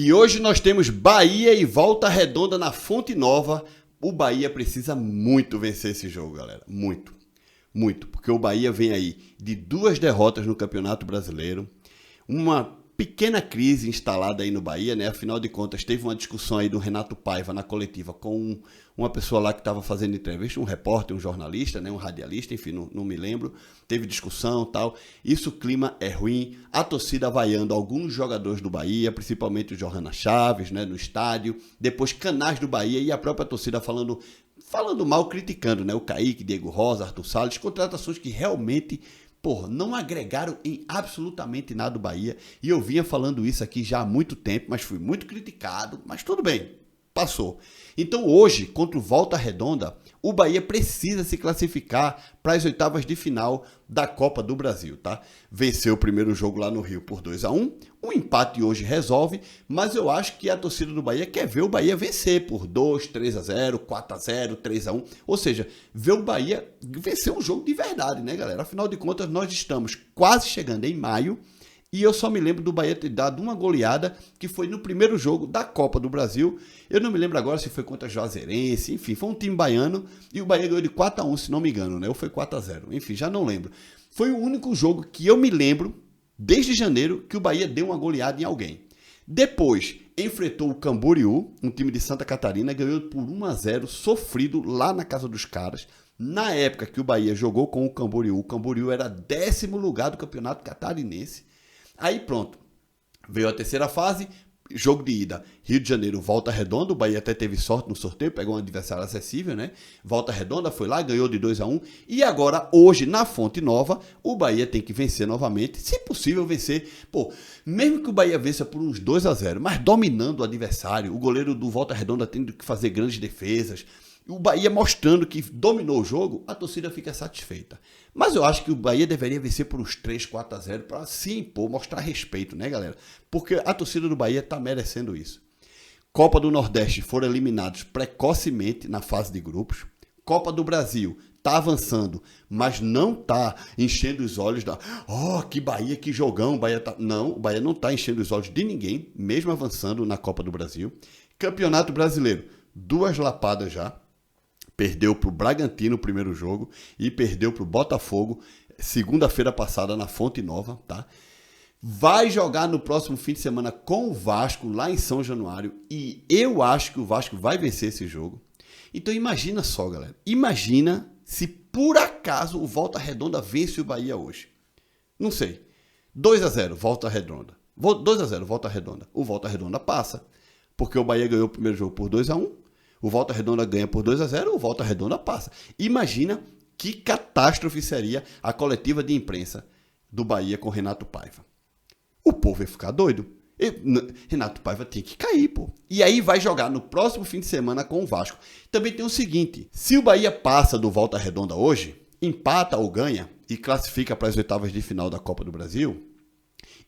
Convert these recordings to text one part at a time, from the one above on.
E hoje nós temos Bahia e Volta Redonda na Fonte Nova. O Bahia precisa muito vencer esse jogo, galera. Muito. Muito. Porque o Bahia vem aí de 2 derrotas no Campeonato Brasileiro. Uma pequena crise instalada aí no Bahia, né? Afinal de contas, teve uma discussão aí do Renato Paiva na coletiva com uma pessoa lá que estava fazendo entrevista, um repórter, um jornalista, né? Um radialista, enfim, não me lembro. Teve discussão e tal. Isso, o clima é ruim. A torcida vaiando alguns jogadores do Bahia, principalmente o Johanna Chaves, né? No estádio. Depois, canais do Bahia e a própria torcida falando mal, criticando, né? O Kaique, Diego Rosa, Arthur Salles, contratações que realmente... não agregaram em absolutamente nada o Bahia. E eu vinha falando isso aqui já há muito tempo, mas fui muito criticado. Mas tudo bem, passou. Então hoje, contra o Volta Redonda, o Bahia precisa se classificar para as oitavas de final da Copa do Brasil, tá? Venceu o primeiro jogo lá no Rio por 2-1. O empate hoje resolve, mas eu acho que a torcida do Bahia quer ver o Bahia vencer por 2, 3-0, 4-0, 3-1. Ou seja, ver o Bahia vencer um jogo de verdade, né, galera? Afinal de contas, nós estamos quase chegando em maio e eu só me lembro do Bahia ter dado uma goleada que foi no primeiro jogo da Copa do Brasil. Eu não me lembro agora se foi contra a Juazeirense, enfim, foi um time baiano e o Bahia ganhou de 4-1, se não me engano, né? Ou foi 4-0, enfim, já não lembro. Foi o único jogo que eu me lembro, desde janeiro, que o Bahia deu uma goleada em alguém. Depois, enfrentou o Camboriú, um time de Santa Catarina, ganhou por 1-0, sofrido lá na casa dos caras. Na época que o Bahia jogou com o Camboriú era 10º lugar do Campeonato Catarinense. Aí pronto, veio a terceira fase, jogo de ida, Rio de Janeiro, Volta Redonda, o Bahia até teve sorte no sorteio, pegou um adversário acessível, né? Volta Redonda foi lá, ganhou de 2-1, e agora, hoje, na Fonte Nova, o Bahia tem que vencer novamente, se possível vencer, mesmo que o Bahia vença por uns 2-0, mas dominando o adversário, o goleiro do Volta Redonda tendo que fazer grandes defesas, o Bahia mostrando que dominou o jogo, a torcida fica satisfeita. Mas eu acho que o Bahia deveria vencer por uns 3, 4-0 para se impor, mostrar respeito, né, galera? Porque a torcida do Bahia está merecendo isso. Copa do Nordeste foram eliminados precocemente na fase de grupos. Copa do Brasil está avançando, mas não está enchendo os olhos da... que Bahia, que jogão, o Bahia tá... Não, o Bahia não está enchendo os olhos de ninguém, mesmo avançando na Copa do Brasil. Campeonato Brasileiro, 2 lapadas já. Perdeu para o Bragantino o primeiro jogo e perdeu para o Botafogo segunda-feira passada na Fonte Nova, tá? Vai jogar no próximo fim de semana com o Vasco lá em São Januário e eu acho que o Vasco vai vencer esse jogo. Então imagina só, galera. Imagina se por acaso o Volta Redonda vence o Bahia hoje. Não sei. 2-0, Volta Redonda. 2-0, Volta Redonda. O Volta Redonda passa, porque o Bahia ganhou o primeiro jogo por 2-1. O Volta Redonda ganha por 2-0, o Volta Redonda passa. Imagina que catástrofe seria a coletiva de imprensa do Bahia com Renato Paiva. O povo ia ficar doido. Renato Paiva tem que cair, pô. E aí vai jogar no próximo fim de semana com o Vasco. Também tem o seguinte, se o Bahia passa do Volta Redonda hoje, empata ou ganha e classifica para as oitavas de final da Copa do Brasil,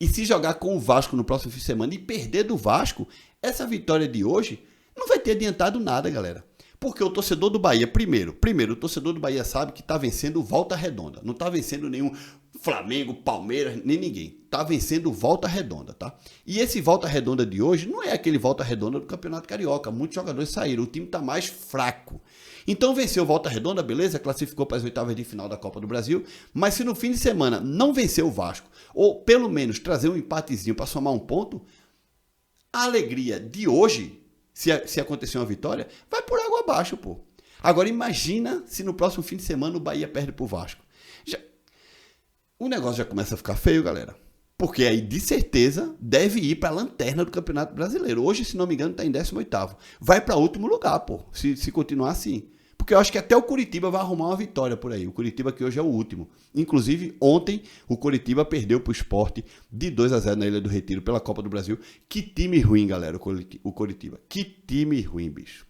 e se jogar com o Vasco no próximo fim de semana e perder do Vasco, essa vitória de hoje não vai ter adiantado nada, galera. Porque o torcedor do Bahia, primeiro, o torcedor do Bahia sabe que está vencendo Volta Redonda. Não está vencendo nenhum Flamengo, Palmeiras, nem ninguém. Está vencendo Volta Redonda, tá? E esse Volta Redonda de hoje não é aquele Volta Redonda do Campeonato Carioca. Muitos jogadores saíram, o time está mais fraco. Então venceu Volta Redonda, beleza, classificou para as oitavas de final da Copa do Brasil. Mas se no fim de semana não vencer o Vasco, ou pelo menos trazer um empatezinho para somar um ponto, a alegria de hoje... Se acontecer uma vitória, vai por água abaixo, pô. Agora imagina se no próximo fim de semana o Bahia perde pro Vasco. O negócio já começa a ficar feio, galera. Porque aí, de certeza, deve ir para a lanterna do Campeonato Brasileiro. Hoje, se não me engano, está em 18º. Vai para último lugar, pô, se continuar assim. Porque eu acho que até o Coritiba vai arrumar uma vitória por aí. O Coritiba que hoje é o último. Inclusive, ontem, o Coritiba perdeu para o Sport de 2-0 na Ilha do Retiro pela Copa do Brasil. Que time ruim, galera, o Coritiba. Que time ruim, bicho.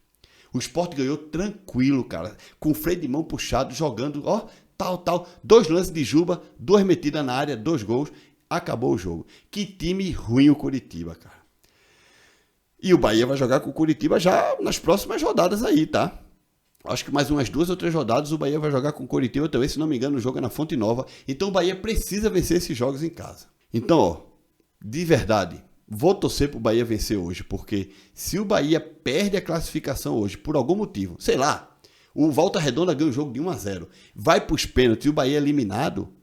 O Sport ganhou tranquilo, cara. Com o freio de mão puxado, jogando, tal. 2 lances de Juba, 2 metidas na área, 2 gols. Acabou o jogo. Que time ruim o Coritiba, cara. E o Bahia vai jogar com o Coritiba já nas próximas rodadas aí, tá? Acho que mais umas 2 ou 3 rodadas o Bahia vai jogar com o Coritiba também, se não me engano, o jogo é na Fonte Nova. Então o Bahia precisa vencer esses jogos em casa. Então, de verdade, vou torcer pro Bahia vencer hoje, porque se o Bahia perde a classificação hoje, por algum motivo, sei lá, o Volta Redonda ganha o jogo de 1-0, vai pros pênaltis e o Bahia é eliminado,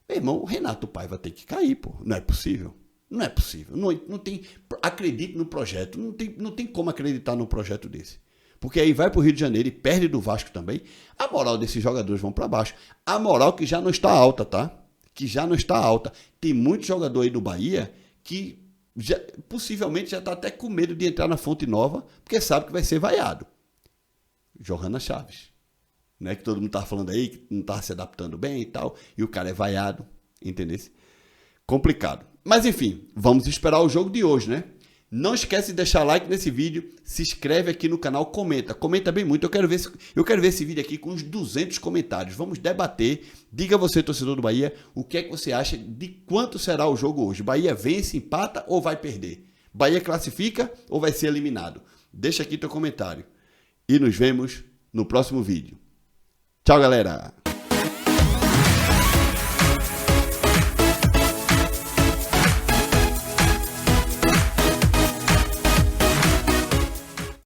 meu irmão, o Renato Paiva tem que cair, pô. Não é possível. Não é possível. Não tem, acredite no projeto. Não tem como acreditar num projeto desse. Porque aí vai pro Rio de Janeiro e perde do Vasco também. A moral desses jogadores vão para baixo. A moral que já não está alta, tá? Que já não está alta. Tem muito jogador aí do Bahia que possivelmente já está até com medo de entrar na Fonte Nova, porque sabe que vai ser vaiado. Johanna Chaves. Né, que todo mundo tá falando aí, que não tá se adaptando bem e tal, e o cara é vaiado, entendeu? Complicado. Mas enfim, vamos esperar o jogo de hoje, né? Não esquece de deixar like nesse vídeo, se inscreve aqui no canal, comenta bem muito, eu quero ver esse vídeo aqui com uns 200 comentários, vamos debater, diga você, torcedor do Bahia, o que é que você acha de quanto será o jogo hoje, Bahia vence, empata ou vai perder? Bahia classifica ou vai ser eliminado? Deixa aqui teu comentário, e nos vemos no próximo vídeo. Tchau, galera!